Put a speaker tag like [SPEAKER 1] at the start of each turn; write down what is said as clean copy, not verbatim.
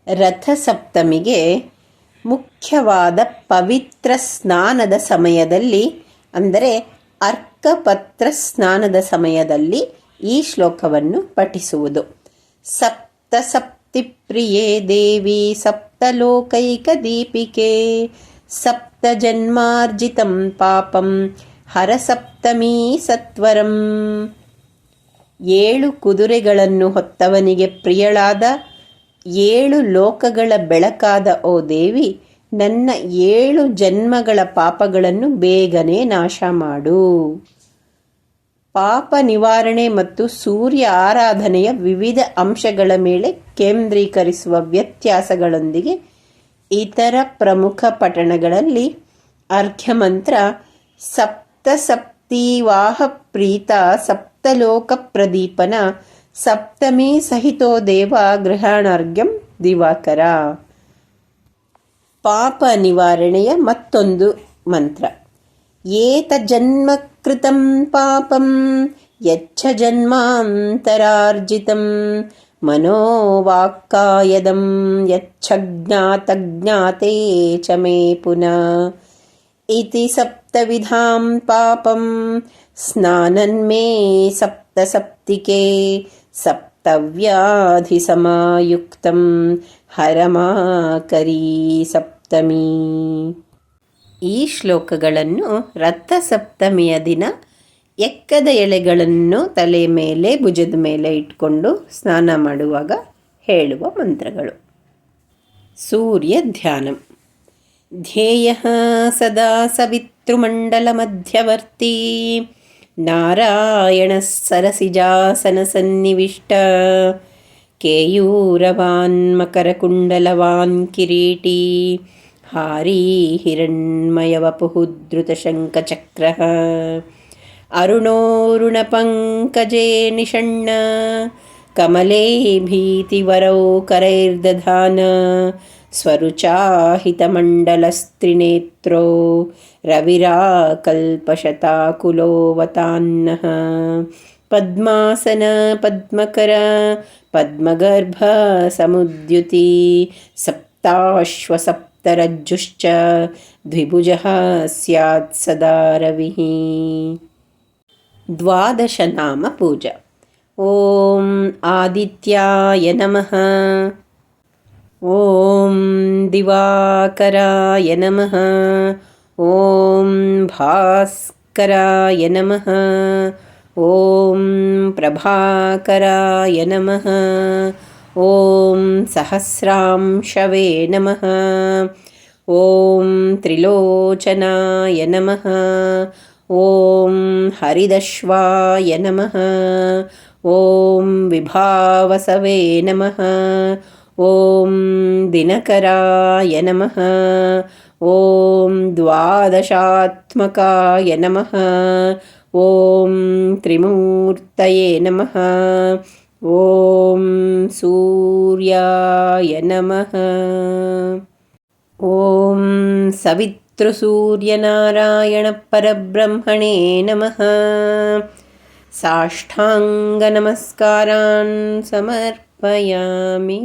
[SPEAKER 1] ರಥಸಪ್ತಮಿಗೆ ಮುಖ್ಯವಾದ ಪವಿತ್ರ ಸ್ನಾನದ ಸಮಯದಲ್ಲಿ, ಅಂದರೆ ಅರ್ಕಪತ್ರ ಸ್ನಾನದ ಸಮಯದಲ್ಲಿ ಈ ಶ್ಲೋಕವನ್ನು ಪಠಿಸುವುದು. ಸಪ್ತ ಸಪ್ತಿ ಪ್ರಿಯೇ ದೇವಿ ಸಪ್ತಲೋಕೈಕ ದೀಪಿಕೆ ಸಪ್ತ ಜನ್ಮಾರ್ಜಿತಂ ಪಾಪಂ ಹರ ಸಪ್ತಮೀ ಸತ್ವರಂ. 7 ಕುದುರೆಗಳನ್ನು ಹೊತ್ತವನಿಗೆ ಪ್ರಿಯಳಾದ 7 ಲೋಕಗಳ ಬೆಳಕಾದ ಓ ದೇವಿ, ನನ್ನ 7 ಜನ್ಮಗಳ ಪಾಪಗಳನ್ನು ಬೇಗನೆ ನಾಶ ಮಾಡು. ಪಾಪ ನಿವಾರಣೆ ಮತ್ತು ಸೂರ್ಯ ಆರಾಧನೆಯ ವಿವಿಧ ಅಂಶಗಳ ಮೇಲೆ ಕೇಂದ್ರೀಕರಿಸುವ ವ್ಯತ್ಯಾಸಗಳೊಂದಿಗೆ ಇತರ ಪ್ರಮುಖ ಪಠಣಗಳಲ್ಲಿ ಅರ್ಘ್ಯಮಂತ್ರ ಸಪ್ತಸಪ್ತೀವಾಹ ಪ್ರೀತ ಸಪ್ತಲೋಕ ಪ್ರದೀಪನ ಸಪ್ತಮಿ ಸಹಿತೋ ದೇವ ಗೃಹಾಣಾರ್ಘ್ಯಂ ದಿವಾಕರ. ಪಾಪ ನಿವಾರಣೆಯ ಮತ್ತೊಂದು ಮಂತ್ರ. ಏತ ಜನ್ಮ ಕೃತಂ ಪಾಪಂ ಯಚ್ಛ ಜನ್ಮಾಂತರಾರ್ಜಿತಂ ಮನೋವಾಕ್ಕಾಯದಂ ಯಚ್ಛಜ್ಞಾತಜ್ಞಾತೆ ಚ ಮೇ ಪುನಃ ಇತಿ ಸಪ್ತವಿಧಾಂ ಪಾಪಂ ಸ್ನಾನನ್ಮೇ ಸಪ್ತಸಪ್ತಿಕೆ ಸಪ್ತವ್ಯಾಧಿ ಸಮಾಯುಕ್ತಂ ಹರಮಾಕರೀ ಸಪ್ತಮಿ. ಈ ಶ್ಲೋಕಗಳನ್ನು ರಥಸಪ್ತಮಿಯ ದಿನ ಎಕ್ಕದ ಎಳೆಗಳನ್ನು ತಲೆ ಮೇಲೆ ಭುಜದ ಮೇಲೆ ಇಟ್ಕೊಂಡು ಸ್ನಾನ ಮಾಡುವಾಗ ಹೇಳುವ ಮಂತ್ರಗಳು. ಸೂರ್ಯ ಧ್ಯಾನಂ. ಧ್ಯೇಯಃ ಸದಾ ಸವಿತೃಮಂಡಲ ಮಧ್ಯವರ್ತಿ ನಾರಾಯಣಃ ಸರಸಿಜಾಸನ ಸನ್ನಿವಿಷ್ಟ ಕೇಯೂರವಾನ್ ಮಕರಕುಂಡಲವಾನ್ ಕಿರೀಟಿ ಹಾರೀ ಹಿರಣ್ಮಯವಪುಃ ಧೃತಶಂಖಚಕ್ರಃ ಅರುಣೋರುಣಪಂಕಜೇ ನಿಷಣ್ಣ ಕಮಲೇ ಭೀತಿವರೌ ಕರೈರ್ದಧಾನ ಸ್ವರುಚಾಹಿತಮಂಡಲಸ್ತ್ರಿನೇತ್ರೋ ರವಿರಾಕಲ್ಪಶತಾಕುಲೋವತಾನ್ನಃ ಪದ್ಮಾಸನ ಪದ್ಮಕರ ಪದ್ಮಗರ್ಭ ಸಮುದ್ಯುತಿ ಸಪ್ತಾಶ್ವ ಸಪ್ತರಜ್ಜುಶ್ಚ ದ್ವಿಭುಜಃ ಸ್ಯಾತ್ ಸದಾ ರವಿಃ. 12 ನಾಮ ಪೂಜಾ. ಓಂ ಆದಿತ್ಯಾಯ ನಮಃ. ಓಂ ದಿವಾಕರಾಯ ನಮಃ. ಓಂ ಭಾಸ್ಕರಾಯ ನಮಃ. ಓಂ ಪ್ರಭಾಕರಾಯ ನಮಃ. ಓಂ ಸಹಸ್ರಾಂಶವೇ ನಮಃ. ಓಂ ತ್ರಿಲೋಚನಾಯ ನಮಃ. ಓಂ ಹರಿದಶ್ವಾಯ ನಮಃ. ಓಂ ವಿಭಾವಸವೇ ನಮಃ. ಓಂ ದಿನಕರಾಯ ನಮಃ. ಓಂ ದ್ವಾದಶಾತ್ಮಕಾಯ ನಮಃ. ಓಂ ತ್ರಿಮೂರ್ತಯೇ ನಮಃ. ಓಂ ಸೂರ್ಯಾಯ ನಮಃ. ಓಂ ಸವಿತೃಸೂರ್ಯನಾರಾಯಣ ಪರಬ್ರಹ್ಮಣೇ ನಮಃ. ಸಾಷ್ಟಾಂಗ ನಮಸ್ಕಾರಾನ್ ಸಮರ್ಪಯಾಮಿ.